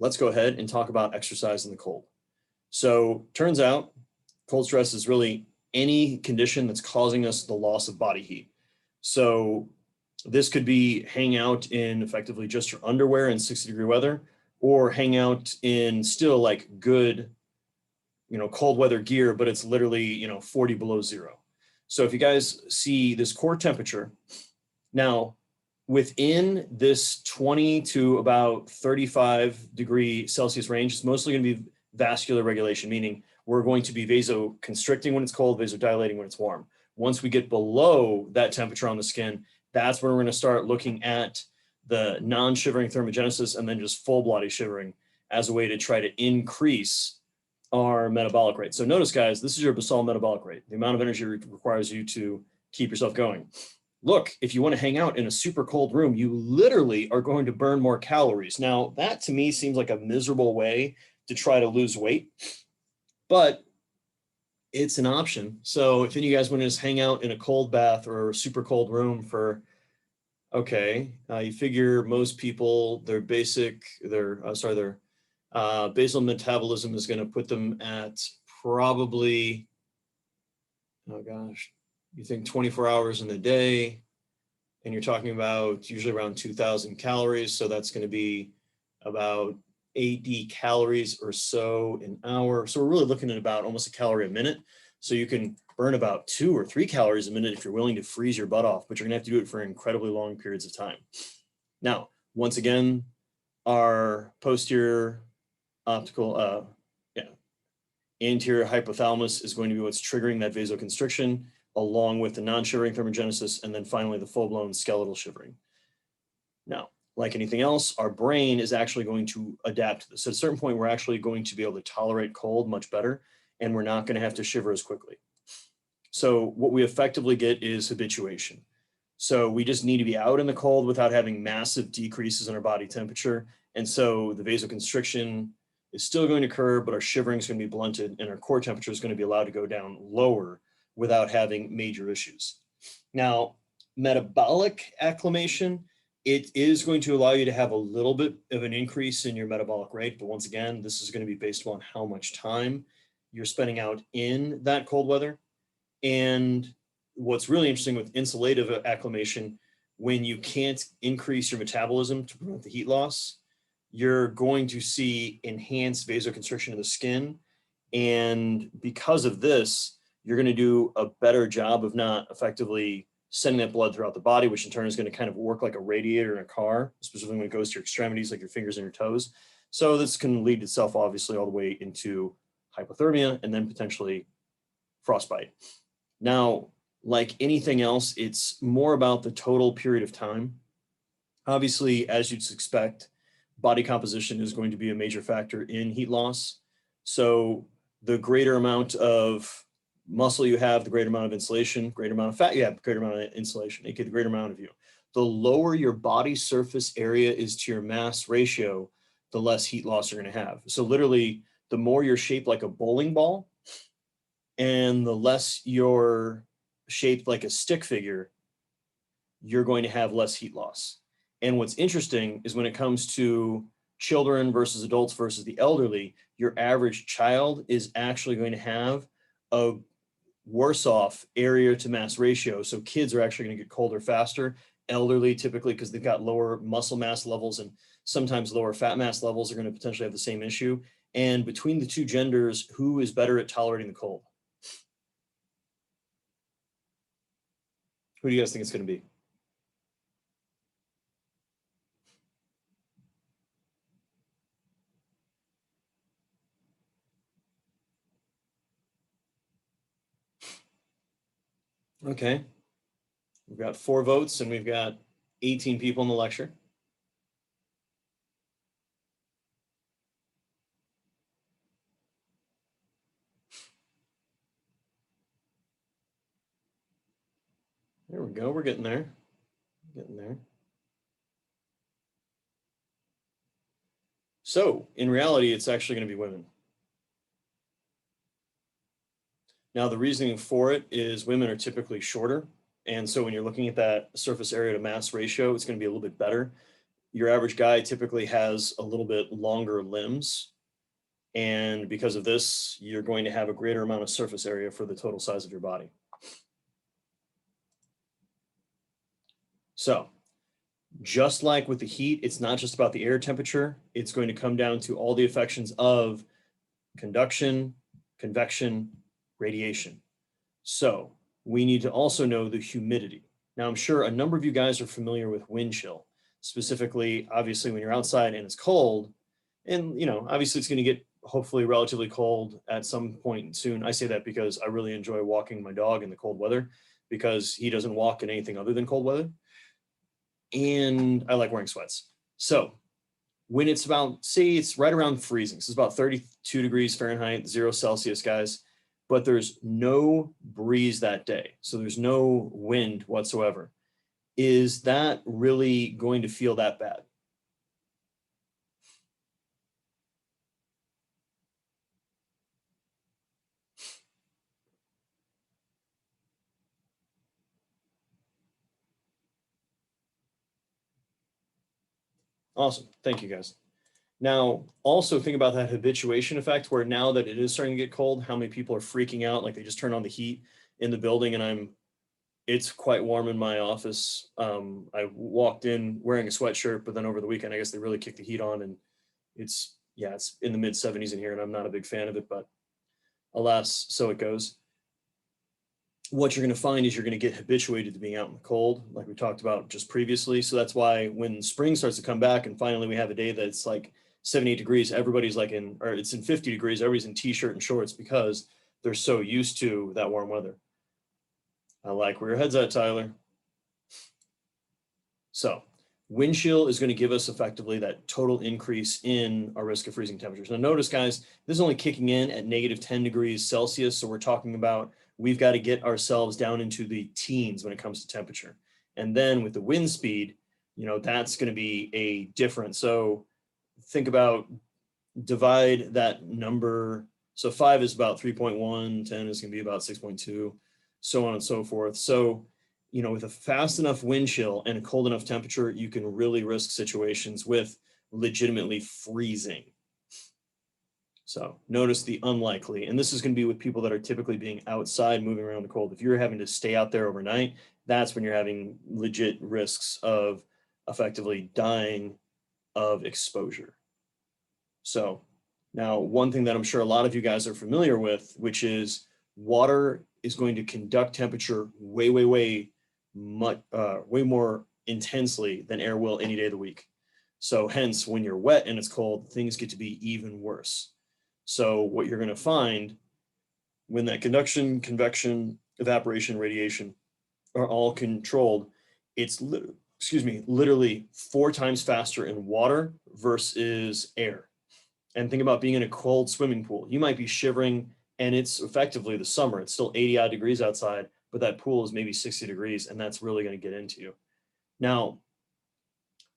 let's go ahead and talk about exercise in the cold. So turns out cold stress is really any condition that's causing us the loss of body heat. So this could be hang out in effectively just your underwear in 60-degree weather, or hang out in still like good, cold weather gear, but it's literally, 40 below zero. So if you guys see this core temperature, now within this 20 to about 35 °C range, it's mostly going to be vascular regulation, meaning we're going to be vasoconstricting when it's cold, vasodilating when it's warm. Once we get below that temperature on the skin, that's when we're going to start looking at the non-shivering thermogenesis and then just full body shivering as a way to try to increase our metabolic rate. So notice, guys, this is your basal metabolic rate, the amount of energy it requires you to keep yourself going. Look, if you want to hang out in a super cold room, you literally are going to burn more calories. Now, that to me seems like a miserable way to try to lose weight, but it's an option. So if any of you guys want to just hang out in a cold bath or a super cold room for, you figure most people, their basal metabolism is going to put them at probably, you think 24 hours in the day, and you're talking about usually around 2,000 calories. So that's going to be about 80 calories or so an hour. So we're really looking at about almost a calorie a minute. So you can burn about 2 or 3 calories a minute if you're willing to freeze your butt off, but you're gonna have to do it for incredibly long periods of time. Now, once again, our posterior optical, anterior hypothalamus is going to be what's triggering that vasoconstriction, along with the non-shivering thermogenesis, and then finally the full-blown skeletal shivering. Now, like anything else, our brain is actually going to adapt to this. So at a certain point, we're actually going to be able to tolerate cold much better, and we're not going to have to shiver as quickly. So what we effectively get is habituation. So we just need to be out in the cold without having massive decreases in our body temperature. And so the vasoconstriction is still going to occur, but our shivering is going to be blunted, and our core temperature is going to be allowed to go down lower without having major issues. Now, metabolic acclimation, it is going to allow you to have a little bit of an increase in your metabolic rate. But once again, this is going to be based on how much time you're spending out in that cold weather. And what's really interesting with insulative acclimation, when you can't increase your metabolism to prevent the heat loss, you're going to see enhanced vasoconstriction of the skin. And because of this, you're going to do a better job of not effectively sending that blood throughout the body, which in turn is going to kind of work like a radiator in a car, specifically when it goes to your extremities, like your fingers and your toes. So this can lead itself obviously all the way into hypothermia and then potentially frostbite. Now, like anything else, it's more about the total period of time. Obviously, as you'd expect, body composition is going to be a major factor in heat loss. So the greater amount of muscle you have, the greater amount of insulation, greater amount of fat you have, greater amount of insulation, aka the greater amount of you. The lower your body surface area is to your mass ratio, the less heat loss you're going to have. So literally, the more you're shaped like a bowling ball and the less you're shaped like a stick figure, you're going to have less heat loss. And what's interesting is when it comes to children versus adults versus the elderly, your average child is actually going to have a worse off area to mass ratio. So kids are actually going to get colder faster. Elderly, typically, because they've got lower muscle mass levels and sometimes lower fat mass levels, are going to potentially have the same issue. And between the two genders, who is better at tolerating the cold? Who do you guys think it's going to be? Okay. We've got 4 votes and we've got 18 people in the lecture. There we go. We're getting there. Getting there. So in reality, it's actually going to be women. Now, the reasoning for it is women are typically shorter. And so when you're looking at that surface area to mass ratio, it's going to be a little bit better. your average guy typically has a little bit longer limbs. And because of this, you're going to have a greater amount of surface area for the total size of your body. So just like with the heat, it's not just about the air temperature. It's going to come down to all the affections of conduction, convection, radiation. So we need to also know the humidity. Now, I'm sure a number of you guys are familiar with wind chill, specifically, obviously, when you're outside and it's cold. And, you know, obviously it's going to get hopefully relatively cold at some point soon. I say that because I really enjoy walking my dog in the cold weather because he doesn't walk in anything other than cold weather. And I like wearing sweats. So when it's about, say it's right around freezing, so it's about 32 degrees Fahrenheit, 0 Celsius, guys, but there's no breeze that day. So there's no wind whatsoever. Is that really going to feel that bad? Awesome. Thank you, guys. Now, also think about that habituation effect where now that it is starting to get cold, how many people are freaking out, like they just turn on the heat in the building and it's quite warm in my office. I walked in wearing a sweatshirt, but then over the weekend, I guess they really kicked the heat on and it's in the mid 70s in here and I'm not a big fan of it, but alas, so it goes. What you're going to find is you're going to get habituated to being out in the cold, like we talked about just previously. So that's why when spring starts to come back and finally we have a day that's like 78 degrees, everybody's like or it's in 50 degrees, everybody's in t-shirt and shorts because they're so used to that warm weather. I like where your head's at, Tyler. So wind chill is going to give us effectively that total increase in our risk of freezing temperatures. Now notice, guys, this is only kicking in at negative 10 degrees Celsius. So we're talking about we've got to get ourselves down into the teens when it comes to temperature. And then with the wind speed, you know, that's going to be a different. So think about divide that number. So 5 is about 3.1, 10 is going to be about 6.2, so on and so forth. So, you know, with a fast enough wind chill and a cold enough temperature, you can really risk situations with legitimately freezing. So notice the unlikely, and this is going to be with people that are typically being outside, moving around the cold. If you're having to stay out there overnight, that's when you're having legit risks of effectively dying of exposure. So now one thing that I'm sure a lot of you guys are familiar with, which is water is going to conduct temperature way more intensely than air will any day of the week. So hence, when you're wet and it's cold, things get to be even worse. So what you're going to find when that conduction, convection, evaporation, radiation are all controlled, it's literally 4 times faster in water versus air. And think about being in a cold swimming pool. You might be shivering and it's effectively the summer. It's still 80 odd degrees outside, but that pool is maybe 60 degrees and that's really going to get into you. Now,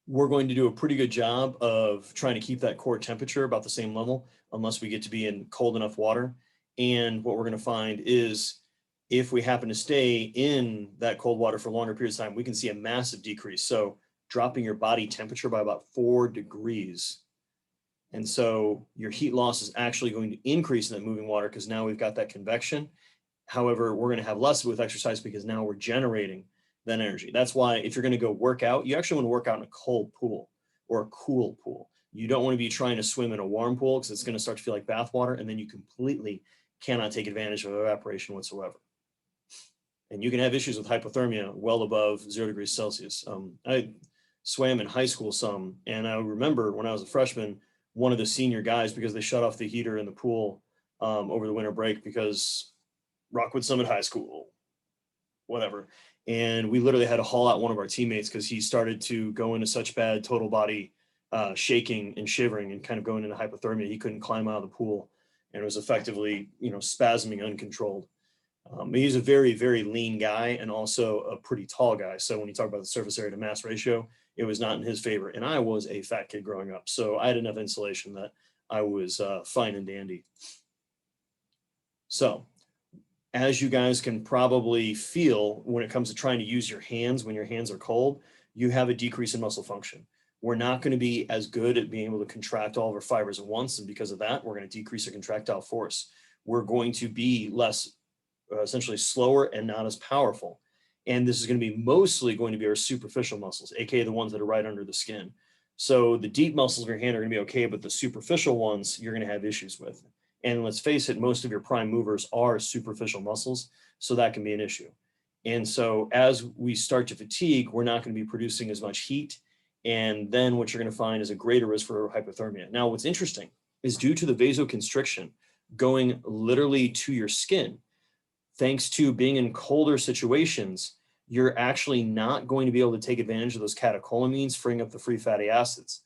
we're going to do a pretty good job of trying to keep that core temperature about the same level unless we get to be in cold enough water. And what we're going to find is if we happen to stay in that cold water for longer periods of time, we can see a massive decrease. So dropping your body temperature by about 4 degrees. And so your heat loss is actually going to increase in that moving water because now we've got that convection. However, we're going to have less with exercise because now we're generating that energy. That's why if you're going to go work out, you actually want to work out in a cold pool or a cool pool. You don't want to be trying to swim in a warm pool because it's going to start to feel like bath water and then you completely cannot take advantage of evaporation whatsoever. And you can have issues with hypothermia well above 0 degrees Celsius. I swam in high school some, and I remember when I was a freshman, one of the senior guys, because they shut off the heater in the pool over the winter break because Rockwood Summit High School, whatever. And we literally had to haul out one of our teammates because he started to go into such bad total body shaking and shivering and kind of going into hypothermia. He couldn't climb out of the pool and it was effectively, you know, spasming uncontrolled. He's a very, very lean guy and also a pretty tall guy. So when you talk about the surface area to mass ratio, it was not in his favor. And I was a fat kid growing up. So I had enough insulation that I was fine and dandy. So as you guys can probably feel when it comes to trying to use your hands when your hands are cold, you have a decrease in muscle function. we're not going to be as good at being able to contract all of our fibers at once. And because of that, we're going to decrease our contractile force. We're going to be less, essentially slower and not as powerful. And this is going to be mostly going to be our superficial muscles, aka the ones that are right under the skin. So the deep muscles of your hand are going to be okay, but the superficial ones you're going to have issues with. And let's face it, most of your prime movers are superficial muscles, so that can be an issue. And so as we start to fatigue, we're not going to be producing as much heat. And then what you're going to find is a greater risk for hypothermia. Now, what's interesting is due to the vasoconstriction going literally to your skin, thanks to being in colder situations, you're actually not going to be able to take advantage of those catecholamines, freeing up the free fatty acids,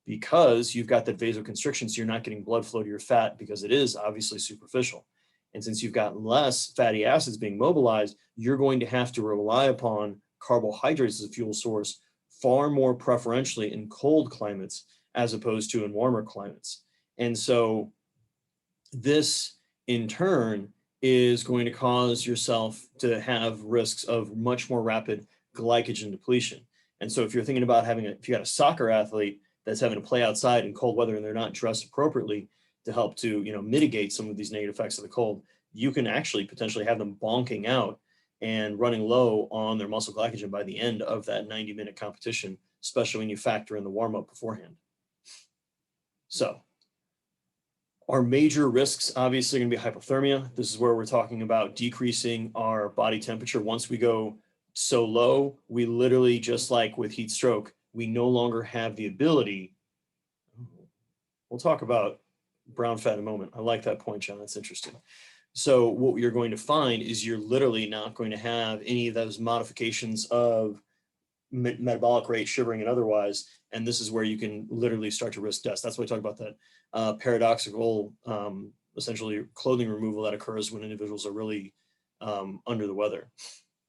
because you've got that vasoconstriction, so you're not getting blood flow to your fat because it is obviously superficial. And since you've got less fatty acids being mobilized, you're going to have to rely upon carbohydrates as a fuel source far more preferentially in cold climates as opposed to in warmer climates. And so this in turn is going to cause yourself to have risks of much more rapid glycogen depletion. And so if you're thinking about if you got a soccer athlete that's having to play outside in cold weather and they're not dressed appropriately to help to, mitigate some of these negative effects of the cold, you can actually potentially have them bonking out and running low on their muscle glycogen by the end of that 90-minute competition, especially when you factor in the warm-up beforehand. So our major risks obviously going to be hypothermia. This is where we're talking about decreasing our body temperature. Once we go so low, we literally, just like with heat stroke, we no longer have the ability. We'll talk about brown fat in a moment. I like that point, John. That's interesting. So what you're going to find is you're literally not going to have any of those modifications of metabolic rate, shivering, and otherwise. And this is where you can literally start to risk death. That's why I talk about that paradoxical, essentially clothing removal that occurs when individuals are really under the weather.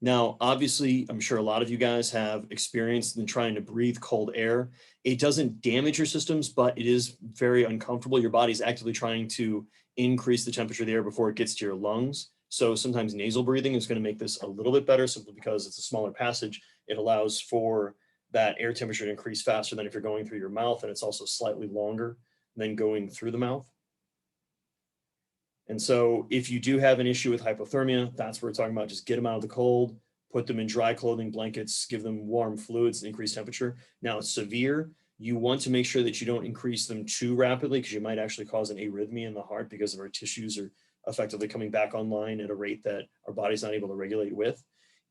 Now, obviously, I'm sure a lot of you guys have experienced in trying to breathe cold air. It doesn't damage your systems, but it is very uncomfortable. Your body's actively trying to increase the temperature of the air before it gets to your lungs. So sometimes nasal breathing is going to make this a little bit better, simply because it's a smaller passage. It allows for that air temperature to increase faster than if you're going through your mouth, and it's also slightly longer than going through the mouth. And so if you do have an issue with hypothermia, that's what we're talking about. Just get them out of the cold, put them in dry clothing, blankets, give them warm fluids, and increase temperature. Now, it's severe. You want to make sure that you don't increase them too rapidly, because you might actually cause an arrhythmia in the heart because of our tissues are effectively coming back online at a rate that our body's not able to regulate with.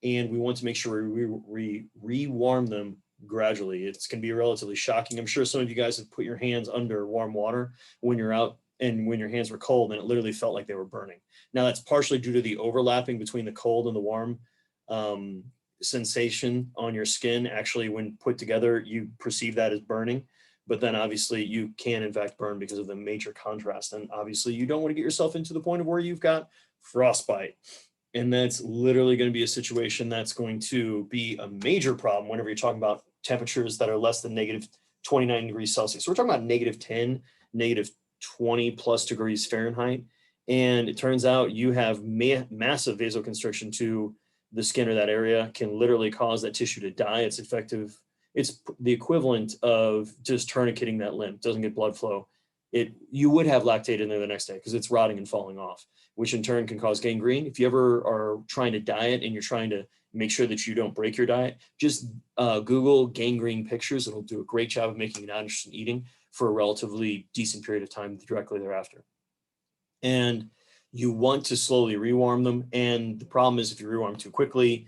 And we want to make sure we re-warm them gradually. It's going to be relatively shocking. I'm sure some of you guys have put your hands under warm water when you're out and when your hands were cold, and it literally felt like they were burning. Now, that's partially due to the overlapping between the cold and the warm sensation on your skin. Actually, when put together, you perceive that as burning, but then obviously you can in fact burn because of the major contrast. And obviously you don't want to get yourself into the point of where you've got frostbite. And that's literally going to be a situation that's going to be a major problem whenever you're talking about temperatures that are less than negative 29 degrees Celsius. So we're talking about negative 10, negative 20 plus degrees Fahrenheit. And it turns out you have massive vasoconstriction to the skin or that area, can literally cause that tissue to die. It's effective. It's the equivalent of just tourniqueting that limb. It doesn't get blood flow. You would have lactate in there the next day because it's rotting and falling off, which in turn can cause gangrene. If you ever are trying to diet and you're trying to make sure that you don't break your diet, just Google gangrene pictures. It'll do a great job of making you not interested in eating for a relatively decent period of time directly thereafter. And you want to slowly rewarm them. And the problem is if you rewarm too quickly,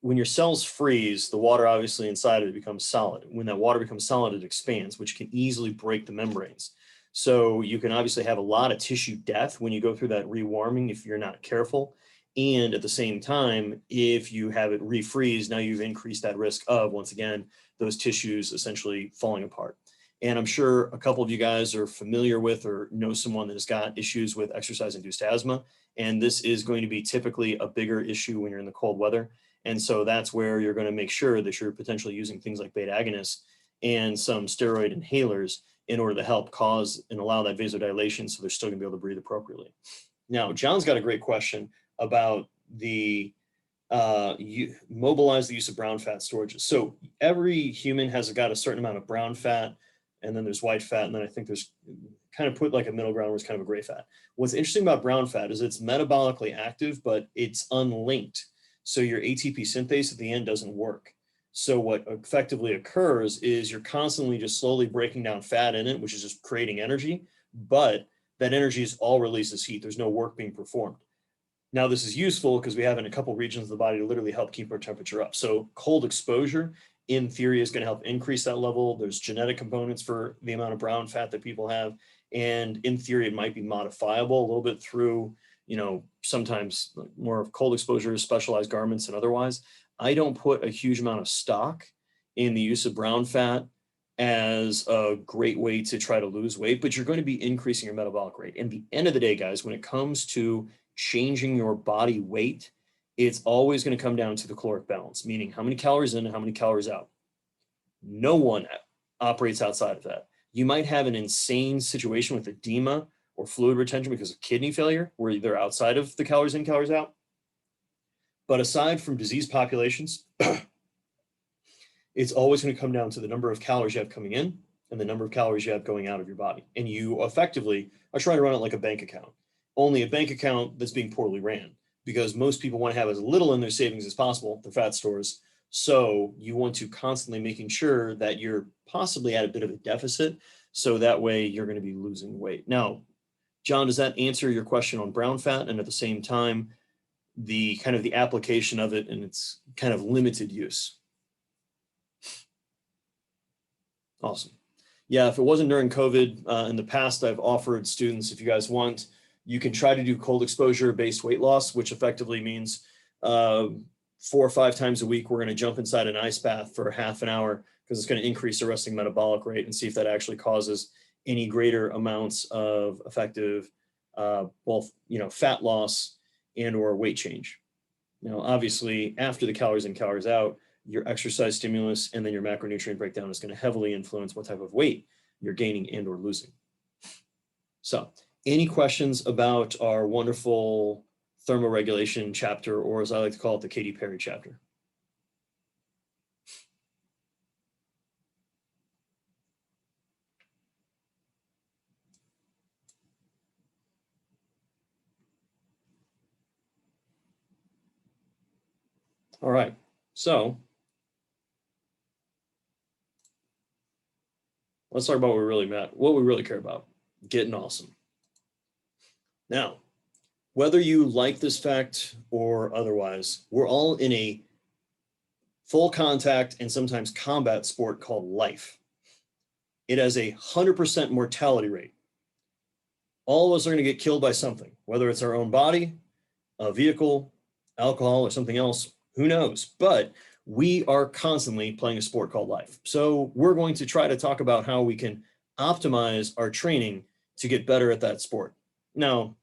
when your cells freeze, the water obviously inside of it becomes solid. When that water becomes solid, it expands, which can easily break the membranes. So you can obviously have a lot of tissue death when you go through that rewarming if you're not careful. And at the same time, if you have it refreeze, now you've increased that risk of, once again, those tissues essentially falling apart. And I'm sure a couple of you guys are familiar with or know someone that has got issues with exercise-induced asthma. And this is going to be typically a bigger issue when you're in the cold weather. And so that's where you're going to make sure that you're potentially using things like beta agonists and some steroid inhalers in order to help cause and allow that vasodilation so they're still going to be able to breathe appropriately. Now, John's got a great question about the you mobilize the use of brown fat storages. So every human has got a certain amount of brown fat, and then there's white fat, and then I think there's kind of put like a middle ground where it's kind of a gray fat. What's interesting about brown fat is it's metabolically active, but it's unlinked. So your ATP synthase at the end doesn't work. So what effectively occurs is you're constantly just slowly breaking down fat in it, which is just creating energy, but that energy is all released as heat. There's no work being performed. Now, this is useful because we have in a couple regions of the body to literally help keep our temperature up. So cold exposure, in theory, is going to help increase that level. There's genetic components for the amount of brown fat that people have. And in theory, it might be modifiable a little bit through, sometimes more of cold exposure, specialized garments and otherwise. I don't put a huge amount of stock in the use of brown fat as a great way to try to lose weight, but you're going to be increasing your metabolic rate. And at the end of the day, guys, when it comes to changing your body weight, it's always going to come down to the caloric balance, meaning how many calories in and how many calories out. No one operates outside of that. You might have an insane situation with edema or fluid retention because of kidney failure, where they're outside of the calories in, calories out. But aside from diseased populations, it's always going to come down to the number of calories you have coming in and the number of calories you have going out of your body. And you effectively are trying to run it like a bank account, only a bank account that's being poorly ran, because most people want to have as little in their savings as possible, their fat stores. So you want to constantly making sure that you're possibly at a bit of a deficit. So that way you're going to be losing weight. Now, John, does that answer your question on brown fat? And at the same time, the kind of the application of it and its kind of limited use? Awesome. Yeah, if it wasn't during COVID, in the past, I've offered students, if you guys want, you can try to do cold exposure based weight loss, which effectively means 4 or 5 times a week, we're going to jump inside an ice bath for half an hour because it's going to increase the resting metabolic rate and see if that actually causes any greater amounts of effective, both, fat loss and or weight change. Now, obviously, after the calories in, calories out, your exercise stimulus and then your macronutrient breakdown is going to heavily influence what type of weight you're gaining and or losing. So any questions about our wonderful thermoregulation chapter, or as I like to call it, the Katy Perry chapter? All right, so let's talk about what we really care about, getting awesome. Now, whether you like this fact or otherwise, we're all in a full contact and sometimes combat sport called life. It has a 100% mortality rate. All of us are going to get killed by something, whether it's our own body, a vehicle, alcohol, or something else, who knows? But we are constantly playing a sport called life. So we're going to try to talk about how we can optimize our training to get better at that sport. Now,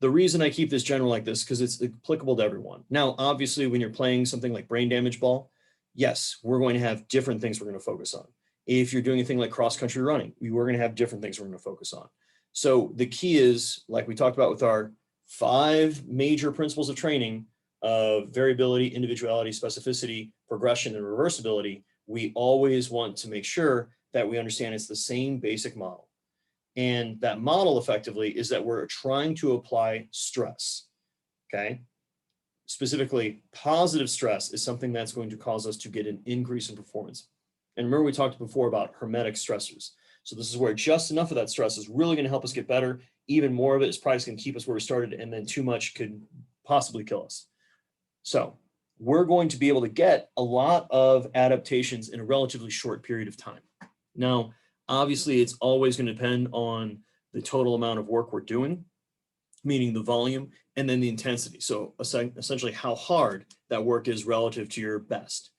the reason I keep this general like this, because it's applicable to everyone. Now, obviously, when you're playing something like brain damage ball, yes, we're going to have different things we're going to focus on. If you're doing a thing like cross-country running, we're going to have different things we're going to focus on. So the key is, like we talked about with our 5 major principles of training of variability, individuality, specificity, progression, and reversibility, we always want to make sure that we understand it's the same basic model. And that model effectively is that we're trying to apply stress, okay? Specifically, positive stress is something that's going to cause us to get an increase in performance. And remember, we talked before about hermetic stressors. So this is where just enough of that stress is really going to help us get better. Even more of it is probably going to keep us where we started, and then too much could possibly kill us. So we're going to be able to get a lot of adaptations in a relatively short period of time. Now, obviously, it's always going to depend on the total amount of work we're doing, meaning the volume, and then the intensity. So essentially how hard that work is relative to your best.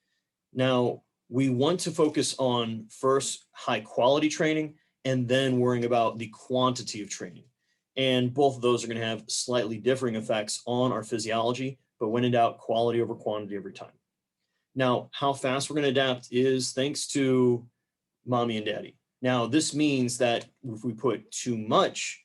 Now, we want to focus on first high quality training and then worrying about the quantity of training. And both of those are going to have slightly differing effects on our physiology, but when in doubt, quality over quantity every time. Now, how fast we're going to adapt is thanks to mommy and daddy. Now, this means that if we put too much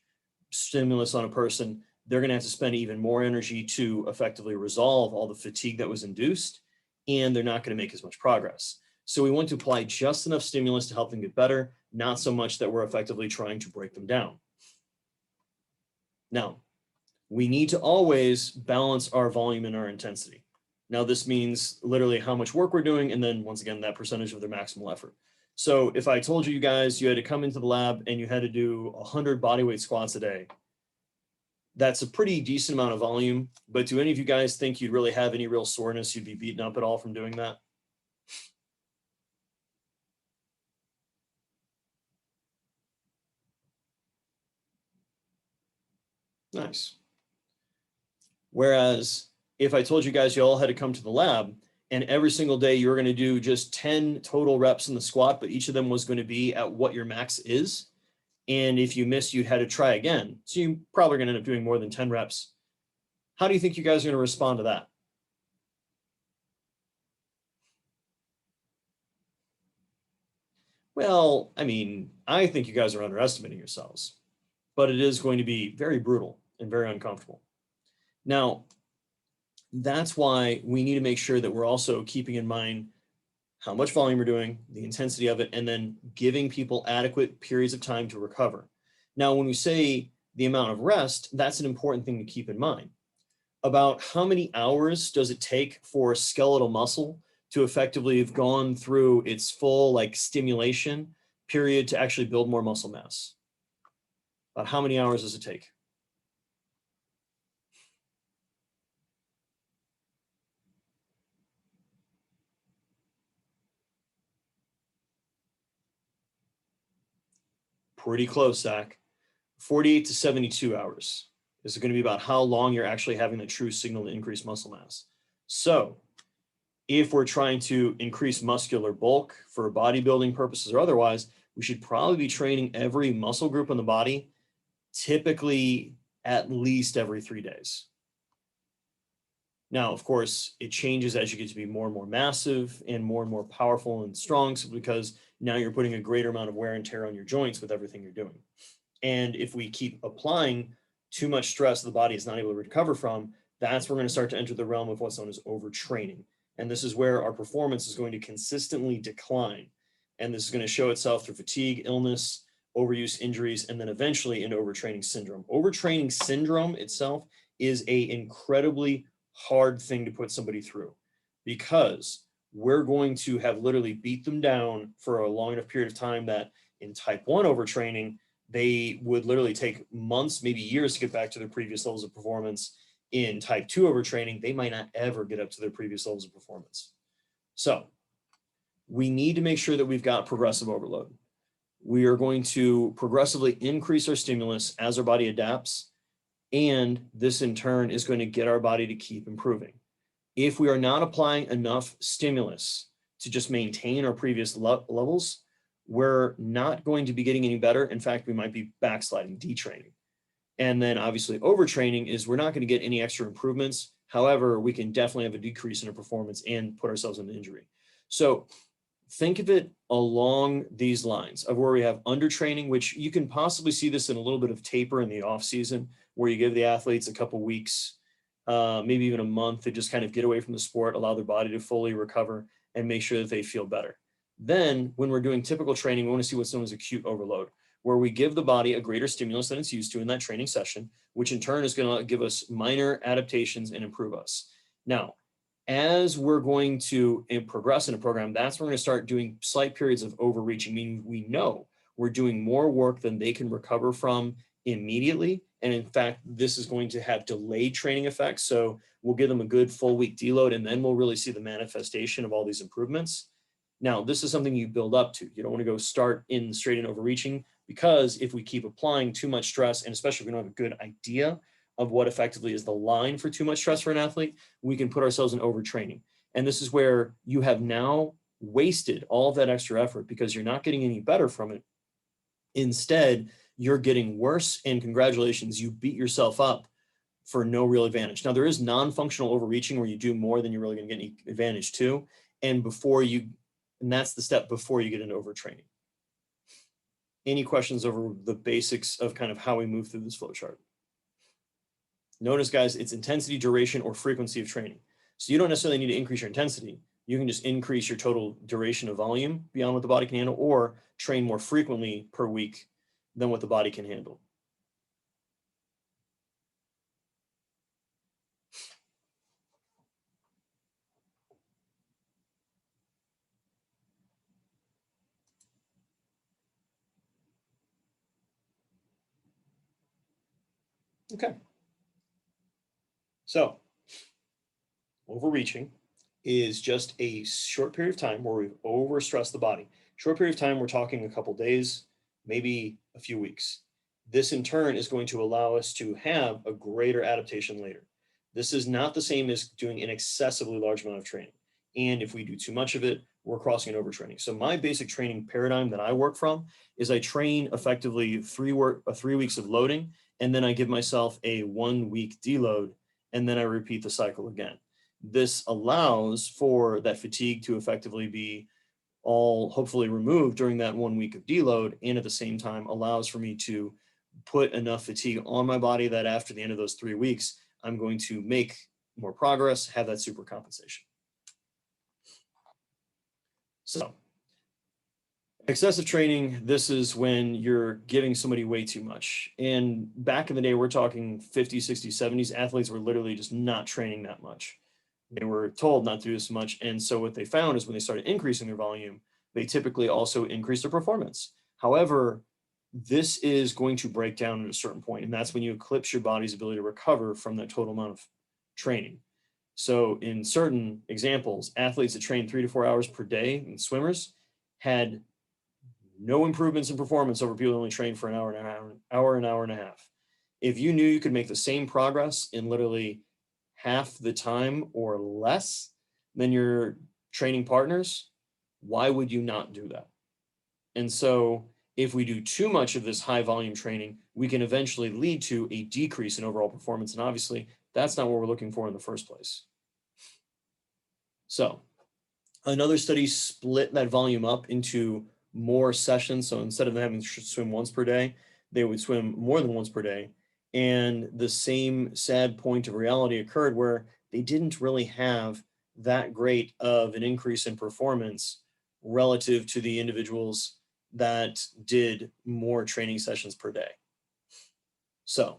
stimulus on a person, they're going to have to spend even more energy to effectively resolve all the fatigue that was induced, and they're not going to make as much progress. So we want to apply just enough stimulus to help them get better, not so much that we're effectively trying to break them down. Now, we need to always balance our volume and our intensity. Now, this means literally how much work we're doing, and then once again, that percentage of their maximal effort. So if I told you guys you had to come into the lab and you had to do 100 bodyweight squats a day, that's a pretty decent amount of volume, but do any of you guys think you'd really have any real soreness? You'd be beaten up at all from doing that? Nice. Whereas if I told you guys you all had to come to the lab and every single day you were going to do just 10 total reps in the squat, but each of them was going to be at what your max is. And if you missed, you had to try again. So you probably going to end up doing more than 10 reps. How do you think you guys are going to respond to that? Well, I mean, I think you guys are underestimating yourselves, but it is going to be very brutal and very uncomfortable. Now, that's why we need to make sure that we're also keeping in mind how much volume we're doing, the intensity of it, and then giving people adequate periods of time to recover. Now, when we say the amount of rest, that's an important thing to keep in mind. About how many hours does it take for skeletal muscle to effectively have gone through its full stimulation period to actually build more muscle mass? About how many hours does it take? Pretty close, Zach. 48 to 72 hours. This is going to be about how long you're actually having the true signal to increase muscle mass. So if we're trying to increase muscular bulk for bodybuilding purposes or otherwise, we should probably be training every muscle group in the body, typically at least every 3 days. Now, of course, it changes as you get to be more and more massive and more powerful and strong, simply because now you're putting a greater amount of wear and tear on your joints with everything you're doing. And if we keep applying too much stress the body is not able to recover from, that's where we're going to start to enter the realm of what's known as overtraining. And this is where our performance is going to consistently decline. And this is going to show itself through fatigue, illness, overuse, injuries, and then eventually in overtraining syndrome. Overtraining syndrome itself is an incredibly hard thing to put somebody through, because we're going to have literally beat them down for a long enough period of time that in type 1 overtraining, they would literally take months, maybe years to get back to their previous levels of performance. In type 2 overtraining, they might not ever get up to their previous levels of performance. So we need to make sure that we've got progressive overload. We are going to progressively increase our stimulus as our body adapts, and this in turn is going to get our body to keep improving. If we are not applying enough stimulus to just maintain our previous levels, we're not going to be getting any better. In fact, we might be backsliding, detraining. And then obviously overtraining is we're not going to get any extra improvements. However, we can definitely have a decrease in our performance and put ourselves in injury. So think of it along these lines of where we have undertraining, which you can possibly see this in a little bit of taper in the off season, where you give the athletes a couple weeks, maybe even a month, to just kind of get away from the sport, allow their body to fully recover and make sure that they feel better. Then when we're doing typical training, we want to see what's known as acute overload, where we give the body a greater stimulus than it's used to in that training session, which in turn is going to give us minor adaptations and improve us. Now, as we're going to progress in a program, that's when we're going to start doing slight periods of overreaching, meaning we know we're doing more work than they can recover from immediately. And in fact, this is going to have delayed training effects. So we'll give them a good full week deload, and then we'll really see the manifestation of all these improvements. Now, this is something you build up to. You don't want to go start in straight in overreaching, because if we keep applying too much stress, and especially if we don't have a good idea of what effectively is the line for too much stress for an athlete, we can put ourselves in overtraining. And this is where you have now wasted all of that extra effort because you're not getting any better from it. Instead, you're getting worse, and congratulations, you beat yourself up for no real advantage. Now, there is non-functional overreaching where you do more than you're really going to get any advantage to. And that's the step before you get into overtraining. Any questions over the basics of kind of how we move through this flow chart? Notice, guys, it's intensity, duration, or frequency of training. So you don't necessarily need to increase your intensity. You can just increase your total duration of volume beyond what the body can handle, or train more frequently per week than what the body can handle. Okay. So overreaching is just a short period of time where we've overstressed the body. Short period of time, we're talking a couple days, maybe a few weeks. This in turn is going to allow us to have a greater adaptation later. This is not the same as doing an excessively large amount of training. And if we do too much of it, we're crossing an overtraining. So my basic training paradigm that I work from is I train effectively 3 weeks of loading, and then I give myself a 1 week deload, and then I repeat the cycle again. This allows for that fatigue to effectively be all hopefully removed during that 1 week of deload, and at the same time allows for me to put enough fatigue on my body that after the end of those 3 weeks, I'm going to make more progress, have that super compensation. So excessive training, this is when you're giving somebody way too much. And back in the day, we're talking 50s, 60s, 70s, athletes were literally just not training that much. They were told not to do this much. And so what they found is when they started increasing their volume, they typically also increased their performance. However, this is going to break down at a certain point, and that's when you eclipse your body's ability to recover from that total amount of training. So in certain examples, athletes that train 3 to 4 hours per day, and swimmers, had no improvements in performance over people who only train for an hour and a half. If you knew you could make the same progress in literally half the time or less than your training partners, why would you not do that? And so if we do too much of this high volume training, we can eventually lead to a decrease in overall performance. And obviously, that's not what we're looking for in the first place. So another study split that volume up into more sessions. So instead of them having to swim once per day, they would swim more than once per day. And the same sad point of reality occurred where they didn't really have that great of an increase in performance relative to the individuals that did more training sessions per day. So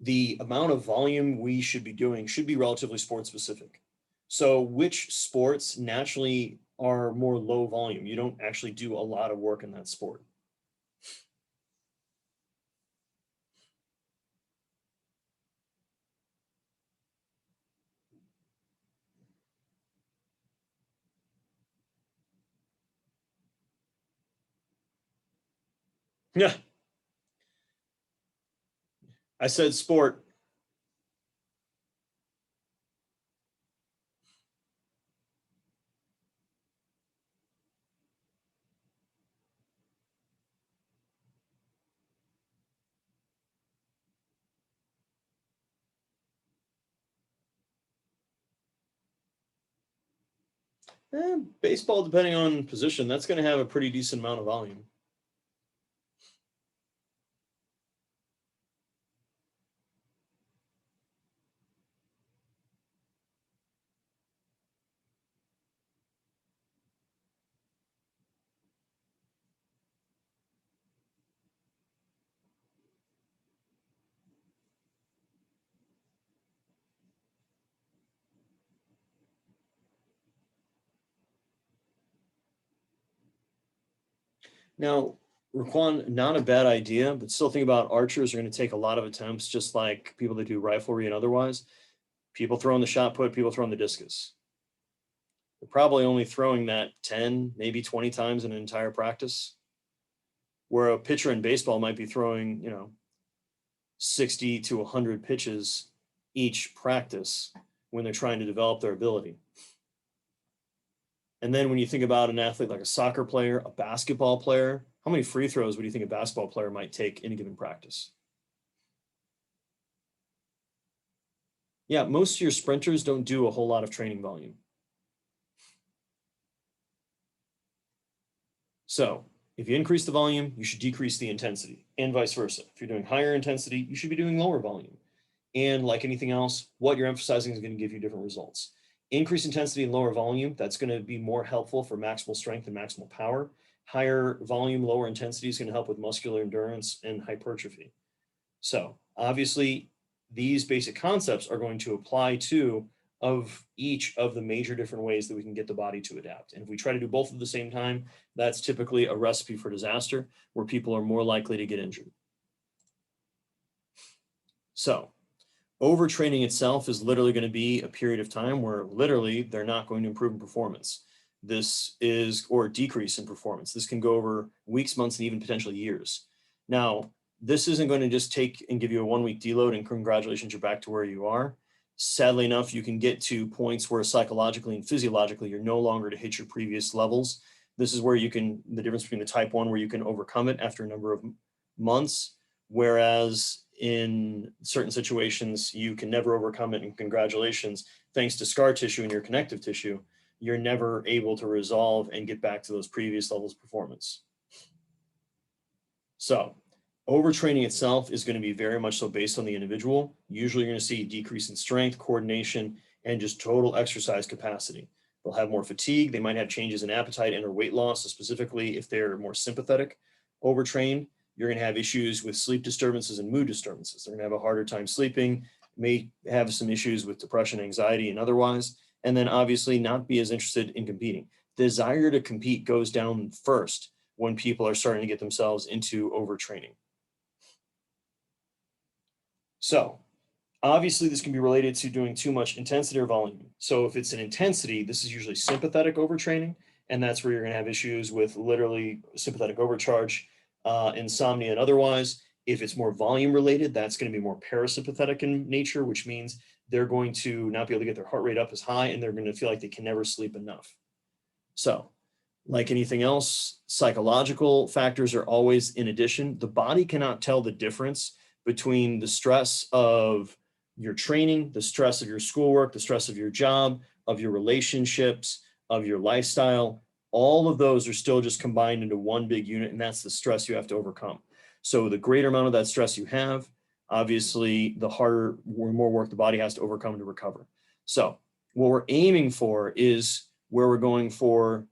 the amount of volume we should be doing should be relatively sport specific. So which sports naturally are more low volume? You don't actually do a lot of work in that sport. Yeah, I said sport. Baseball, depending on position, that's going to have a pretty decent amount of volume. Now, Raquan, not a bad idea, but still think about archers are going to take a lot of attempts, just like people that do riflery and otherwise. People throwing the shot put, people throwing the discus. They're probably only throwing that 10, maybe 20 times in an entire practice, where a pitcher in baseball might be throwing, 60 to 100 pitches each practice when they're trying to develop their ability. And then when you think about an athlete like a soccer player, a basketball player, how many free throws would you think a basketball player might take in a given practice? Yeah, most of your sprinters don't do a whole lot of training volume. So if you increase the volume, you should decrease the intensity, and vice versa. If you're doing higher intensity, you should be doing lower volume. And like anything else, what you're emphasizing is going to give you different results. Increased intensity and lower volume, that's going to be more helpful for maximal strength and maximal power. Higher volume, lower intensity is going to help with muscular endurance and hypertrophy. So obviously, these basic concepts are going to apply to of each of the major different ways that we can get the body to adapt. And if we try to do both at the same time, that's typically a recipe for disaster where people are more likely to get injured. So overtraining itself is literally going to be a period of time where literally they're not going to improve in performance. This is, or decrease in performance. This can go over weeks, months, and even potentially years. Now, this isn't going to just take and give you a 1 week deload and congratulations, you're back to where you are. Sadly enough, you can get to points where psychologically and physiologically, you're no longer to hit your previous levels. This is where you can, the difference between the type 1 where you can overcome it after a number of months, whereas in certain situations, you can never overcome it, and congratulations, thanks to scar tissue in your connective tissue, you're never able to resolve and get back to those previous levels of performance. So overtraining itself is going to be very much so based on the individual. Usually you're going to see a decrease in strength, coordination, and just total exercise capacity. They'll have more fatigue. They might have changes in appetite and or weight loss, specifically if they're more sympathetic. Overtrained, you're going to have issues with sleep disturbances and mood disturbances. They're going to have a harder time sleeping, may have some issues with depression, anxiety, and otherwise, and then obviously not be as interested in competing. Desire to compete goes down first when people are starting to get themselves into overtraining. So obviously this can be related to doing too much intensity or volume. So if it's an intensity, this is usually sympathetic overtraining, and that's where you're going to have issues with literally sympathetic overcharge, insomnia, and otherwise. If it's more volume related, that's going to be more parasympathetic in nature, which means they're going to not be able to get their heart rate up as high, and they're going to feel like they can never sleep enough. So like anything else, psychological factors are always in addition. The body cannot tell the difference between the stress of your training, the stress of your schoolwork, the stress of your job, of your relationships, of your lifestyle. All of those are still just combined into one big unit, and that's the stress you have to overcome. So the greater amount of that stress you have, obviously, the harder or more work the body has to overcome to recover. So what we're aiming for is where we're going for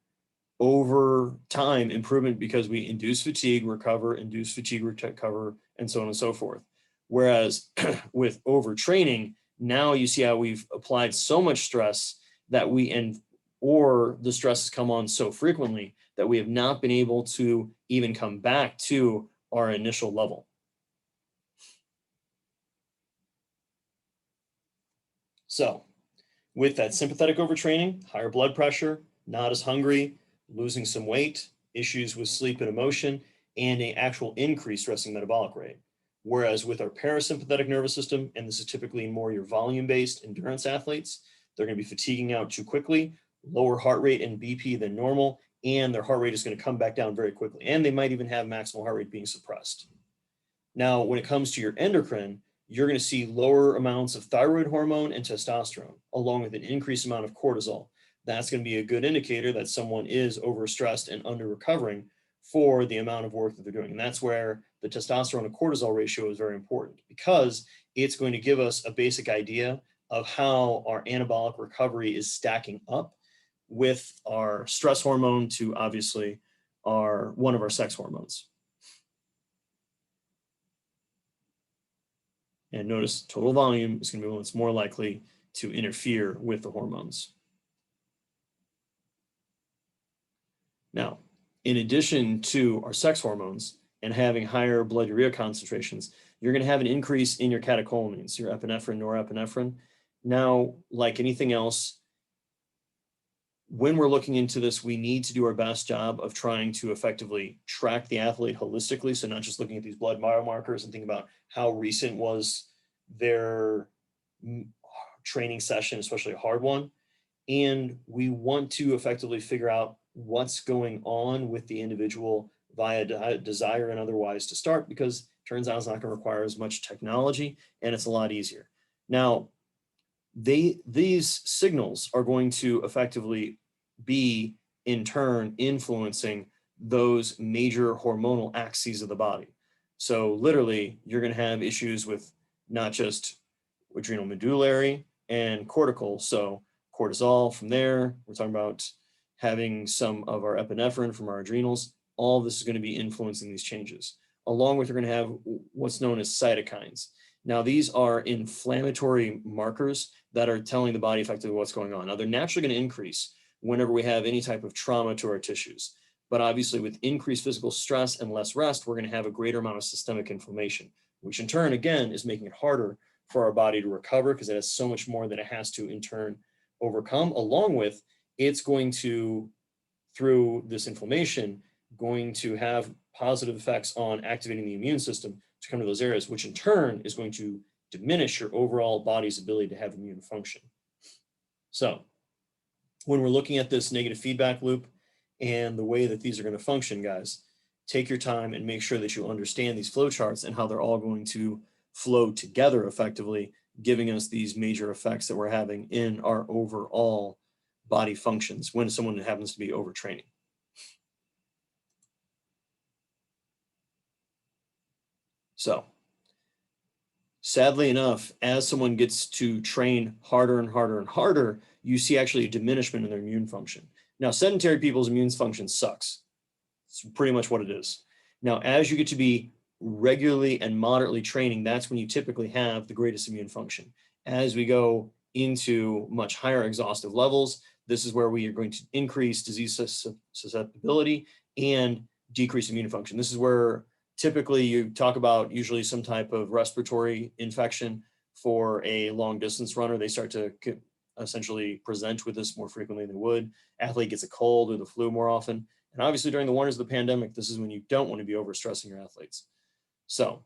over time improvement, because we induce fatigue, recover, induce fatigue, recover, and so on and so forth. Whereas with overtraining, now you see how we've applied so much stress that or the stress has come on so frequently that we have not been able to even come back to our initial level. So with that sympathetic overtraining, higher blood pressure, not as hungry, losing some weight, issues with sleep and emotion, and an actual increased resting metabolic rate. Whereas with our parasympathetic nervous system, and this is typically more your volume-based endurance athletes, they're going to be fatiguing out too quickly, lower heart rate and BP than normal, and their heart rate is going to come back down very quickly. And they might even have maximal heart rate being suppressed. Now, when it comes to your endocrine, you're going to see lower amounts of thyroid hormone and testosterone, along with an increased amount of cortisol. That's going to be a good indicator that someone is overstressed and under recovering for the amount of work that they're doing. And that's where the testosterone to cortisol ratio is very important, because it's going to give us a basic idea of how our anabolic recovery is stacking up with our stress hormone to obviously one of our sex hormones. And notice total volume is going to be what's more likely to interfere with the hormones. Now, in addition to our sex hormones and having higher blood urea concentrations, you're going to have an increase in your catecholamines, your epinephrine, norepinephrine. Now, like anything else, when we're looking into this, we need to do our best job of trying to effectively track the athlete holistically. So not just looking at these blood biomarkers and thinking about how recent was their training session, especially a hard one. And we want to effectively figure out what's going on with the individual via desire and otherwise to start, because it turns out it's not going to require as much technology and it's a lot easier. Now, these signals are going to effectively be in turn influencing those major hormonal axes of the body. So literally, you're going to have issues with not just adrenal medullary, and cortical. So cortisol from there, we're talking about having some of our epinephrine from our adrenals. All of this is going to be influencing these changes. Along with, we're going to have what's known as cytokines. Now, these are inflammatory markers that are telling the body effectively what's going on. Now, they're naturally going to increase whenever we have any type of trauma to our tissues. But obviously, with increased physical stress and less rest, we're going to have a greater amount of systemic inflammation, which in turn, again, is making it harder for our body to recover because it has so much more that it has to, in turn, overcome. Along with, it's going to, through this inflammation, going to have positive effects on activating the immune system to come to those areas, which in turn is going to diminish your overall body's ability to have immune function. So when we're looking at this negative feedback loop and the way that these are going to function, guys, take your time and make sure that you understand these flow charts and how they're all going to flow together effectively, giving us these major effects that we're having in our overall body functions when someone happens to be overtraining. So sadly enough, as someone gets to train harder and harder and harder, you see actually a diminishment in their immune function. Now, sedentary people's immune function sucks. It's pretty much what it is. Now, as you get to be regularly and moderately training, that's when you typically have the greatest immune function. As we go into much higher exhaustive levels, this is where we are going to increase disease susceptibility and decrease immune function. This is where typically you talk about usually some type of respiratory infection for a long distance runner. They start to essentially present with this more frequently than they would. Athlete gets a cold or the flu more often. And obviously during the wonders of the pandemic, this is when you don't want to be overstressing your athletes. So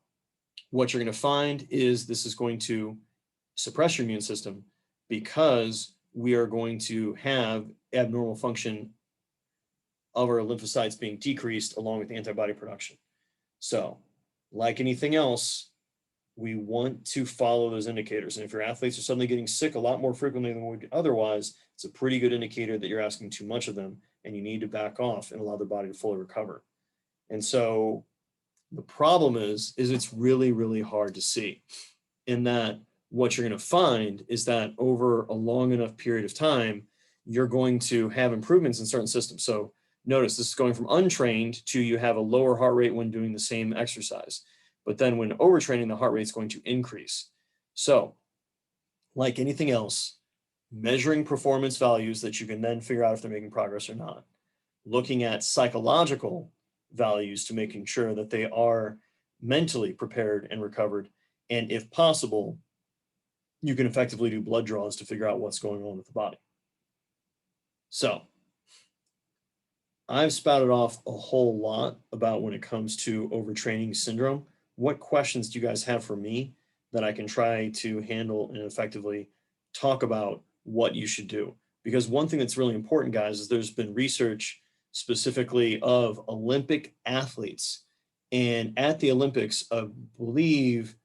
what you're going to find is this is going to suppress your immune system because we are going to have abnormal function of our lymphocytes being decreased along with antibody production. So like anything else, we want to follow those indicators. And if your athletes are suddenly getting sick a lot more frequently than would otherwise, it's a pretty good indicator that you're asking too much of them and you need to back off and allow their body to fully recover. And so the problem is it's really, really hard to see in that what you're going to find is that over a long enough period of time, you're going to have improvements in certain systems. So notice this is going from untrained to you have a lower heart rate when doing the same exercise. But then when overtraining, the heart rate is going to increase. So like anything else, measuring performance values that you can then figure out if they're making progress or not. Looking at psychological values to making sure that they are mentally prepared and recovered. And if possible, you can effectively do blood draws to figure out what's going on with the body. So I've spouted off a whole lot about when it comes to overtraining syndrome. What questions do you guys have for me that I can try to handle and effectively talk about what you should do? Because one thing that's really important, guys, is there's been research specifically of Olympic athletes. And at the Olympics, I believe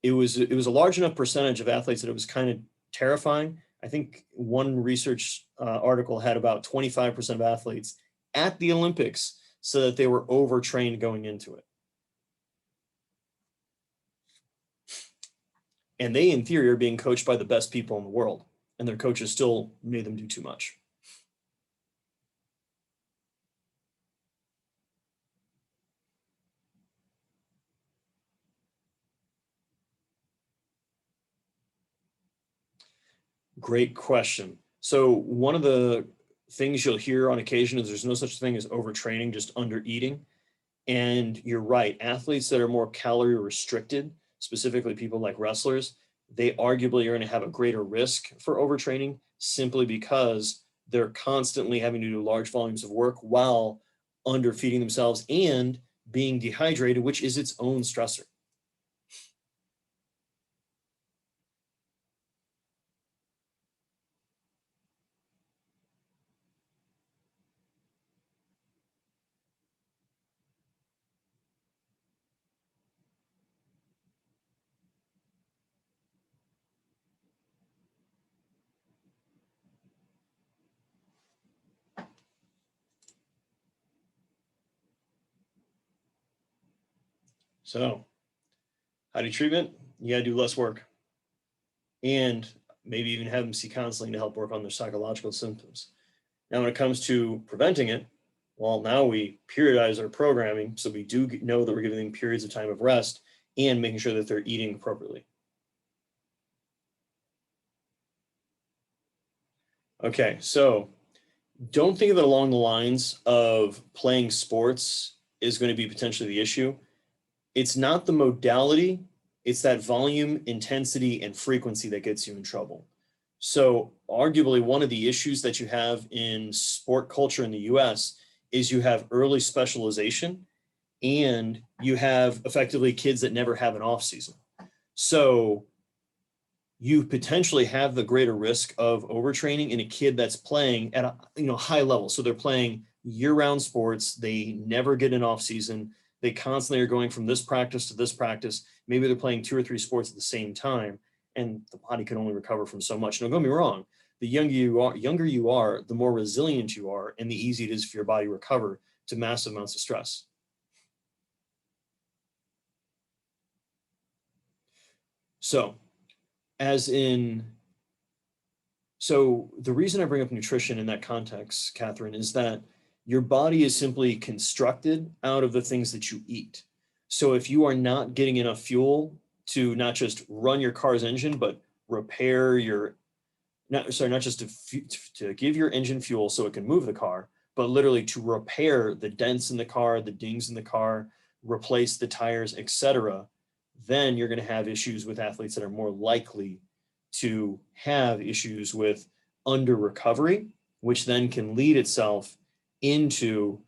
it was a large enough percentage of athletes that it was kind of terrifying. I think one research article had about 25% of athletes at the Olympics so that they were overtrained going into it. And they, in theory, are being coached by the best people in the world, and their coaches still made them do too much. Great question. So one of the things you'll hear on occasion is there's no such thing as overtraining, just under eating. And you're right, athletes that are more calorie restricted, specifically people like wrestlers, they arguably are going to have a greater risk for overtraining simply because they're constantly having to do large volumes of work while underfeeding themselves and being dehydrated, which is its own stressor. So how do you treatment? You got to do less work. and maybe even have them see counseling to help work on their psychological symptoms. Now, when it comes to preventing it, well, now we periodize our programming, so we do know that we're giving them periods of time of rest and making sure that they're eating appropriately. Okay, so don't think of it along the lines of playing sports is going to be potentially the issue. It's not the modality, it's that volume, intensity, and frequency that gets you in trouble. So arguably one of the issues that you have in sport culture in the US is you have early specialization and you have effectively kids that never have an off season. So you potentially have the greater risk of overtraining in a kid that's playing at a high level. So they're playing year-round sports. They never get an off season. They constantly are going from this practice to this practice. Maybe they're playing 2 or 3 sports at the same time, and the body can only recover from so much. Don't get me wrong. The younger you are, the more resilient you are, and the easier it is for your body to recover to massive amounts of stress. So the reason I bring up nutrition in that context, Catherine, is that your body is simply constructed out of the things that you eat. So if you are not getting enough fuel to not just run your car's engine, but repair not just to give your engine fuel so it can move the car, but literally to repair the dents in the car, the dings in the car, replace the tires, etc., then you're going to have issues with athletes that are more likely to have issues with under recovery, which then can lead itself into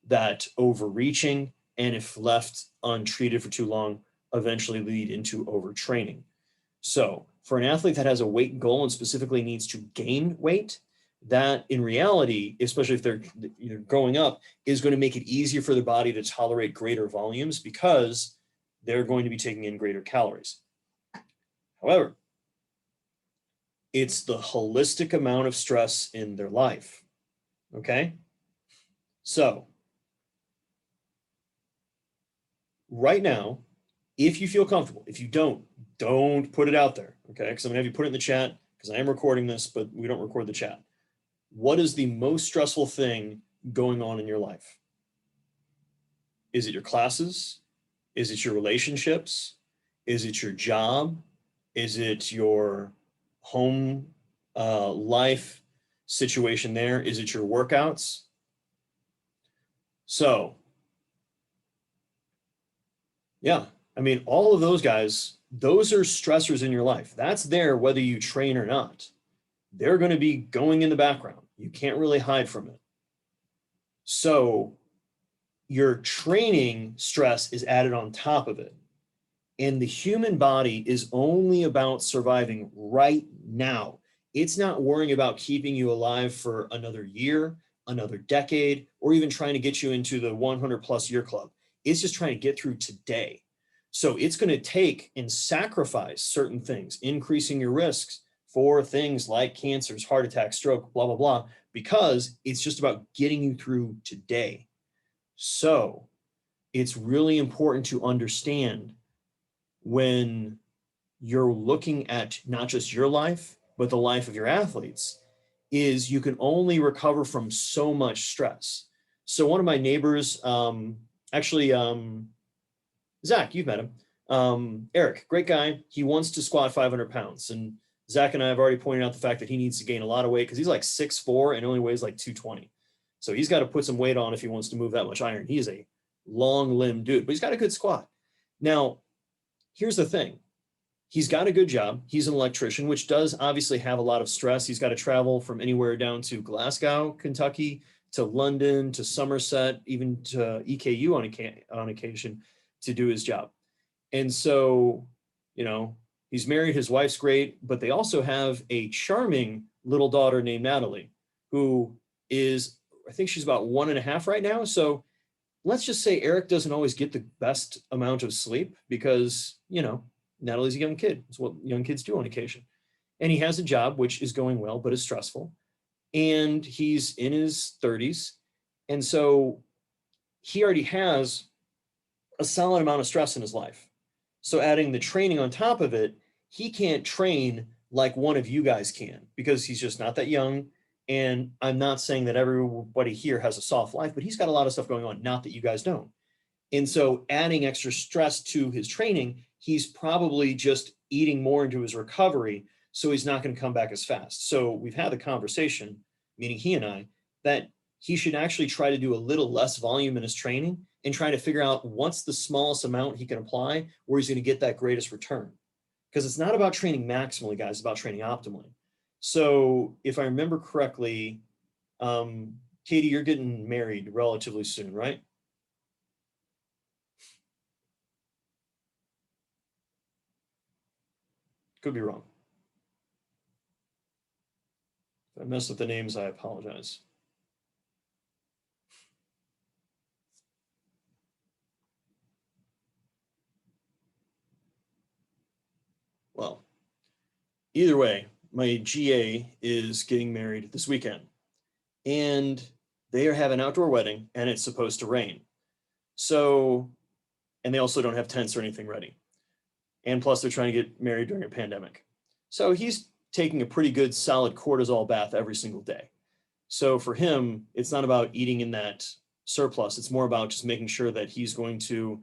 that overreaching, and if left untreated for too long, eventually lead into overtraining. So for an athlete that has a weight goal and specifically needs to gain weight, that in reality, especially if they're growing up, is going to make it easier for their body to tolerate greater volumes because they're going to be taking in greater calories. However, it's the holistic amount of stress in their life. Okay? So, right now, if you feel comfortable, if you don't put it out there, okay? Because I'm gonna have you put it in the chat because I am recording this, but we don't record the chat. What is the most stressful thing going on in your life? Is it your classes? Is it your relationships? Is it your job? Is it your home life situation there? Is it your workouts? So, yeah, I mean, all of those guys, those are stressors in your life. That's there whether you train or not. They're going to be going in the background. You can't really hide from it. So your training stress is added on top of it. And the human body is only about surviving right now. It's not worrying about keeping you alive for another year, another decade, or even trying to get you into the 100+ year club. It's just trying to get through today. So it's going to take and sacrifice certain things, increasing your risks for things like cancers, heart attacks, stroke, blah, blah, blah, because it's just about getting you through today. So it's really important to understand when you're looking at not just your life, but the life of your athletes, is you can only recover from so much stress. So one of my neighbors, Zach, you've met him. Eric, great guy. He wants to squat 500 pounds. And Zach and I have already pointed out the fact that he needs to gain a lot of weight because he's like 6'4" and only weighs like 220. So he's got to put some weight on if he wants to move that much iron. He is a long limb dude, but he's got a good squat. Now, here's the thing. He's got a good job. He's an electrician, which does obviously have a lot of stress. He's got to travel from anywhere down to Glasgow, Kentucky, to London, to Somerset, even to EKU on occasion to do his job. And so, he's married, his wife's great, but they also have a charming little daughter named Natalie, who is, I think she's about 1.5 right now. So let's just say Eric doesn't always get the best amount of sleep because, Natalie's a young kid. It's what young kids do on occasion. And he has a job which is going well, but is stressful. And he's in his 30s. And so he already has a solid amount of stress in his life. So adding the training on top of it, he can't train like one of you guys can, because he's just not that young. And I'm not saying that everybody here has a soft life, but he's got a lot of stuff going on, not that you guys don't. And so adding extra stress to his training, he's probably just eating more into his recovery. So he's not going to come back as fast. So we've had the conversation, meaning he and I, that he should actually try to do a little less volume in his training and try to figure out what's the smallest amount he can apply where he's going to get that greatest return. Because it's not about training maximally, guys, it's about training optimally. So if I remember correctly, Katie, you're getting married relatively soon, right? Could be wrong. If I mess up the names, I apologize. Well, either way, my GA is getting married this weekend, and they have an outdoor wedding, and it's supposed to rain. So, and they also don't have tents or anything ready. And plus, they're trying to get married during a pandemic. So he's taking a pretty good, solid cortisol bath every single day. So for him, it's not about eating in that surplus. It's more about just making sure that he's going to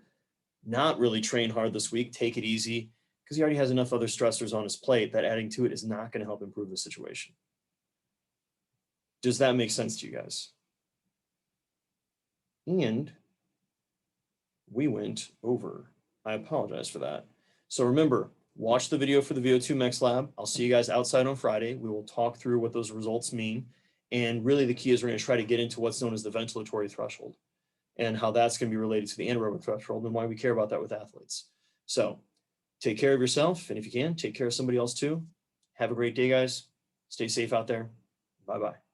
not really train hard this week, take it easy, because he already has enough other stressors on his plate that adding to it is not going to help improve the situation. Does that make sense to you guys? And we went over. I apologize for that. So remember, watch the video for the VO2 Max Lab. I'll see you guys outside on Friday. We will talk through what those results mean. And really the key is we're going to try to get into what's known as the ventilatory threshold and how that's going to be related to the anaerobic threshold and why we care about that with athletes. So take care of yourself. And if you can, take care of somebody else too. Have a great day, guys. Stay safe out there. Bye-bye.